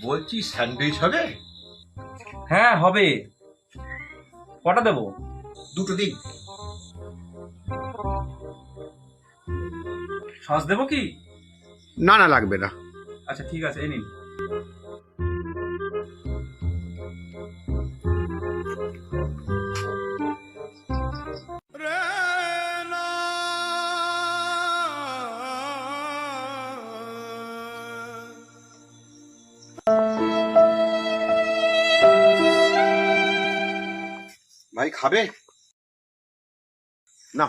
বলছি স্যান্ডউইচ হবে? হ্যাঁ হবে। কটা দেবো? দুটো দিন। সস দেবো কি? না না, লাগবে না। আচ্ছা ঠিক আছে, এই নিন। ভাই খাবে না?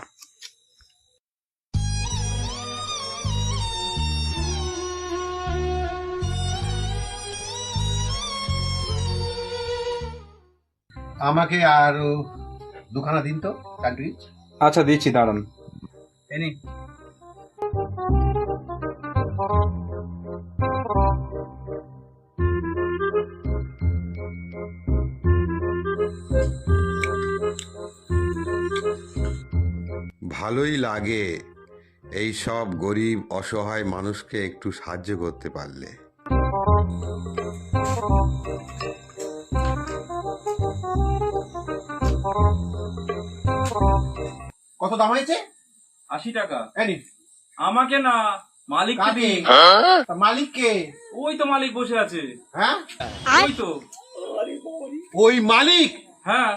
আমাকে আর দুখানা দিন তো স্যান্ডউইচ। আচ্ছা দিচ্ছি, দাঁড়ান। এই নিন। ভালোই লাগে এই সব গরিব অসহায় মানুষকে একটু সাহায্য করতে পারলে। কত দাম হয়েছে? 80 টাকা। এই নিন। আমাকে না, মালিককে কাকে? দিন। তা মালিক কে? ওই তো মালিক বসে আছে। হ্যাঁ, ওই তো। ওই মালিক? হ্যাঁ,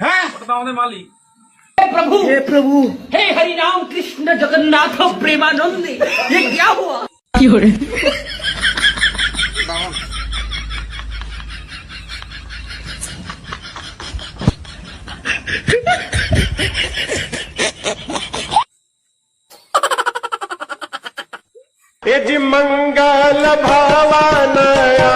হ্যাঁ, ওটা তো আমাদের মালিক। हे प्रभु हे हरि राम कृष्ण जगन्नाथ प्रेमानंद ये क्या हुआ यज मंगल भावानया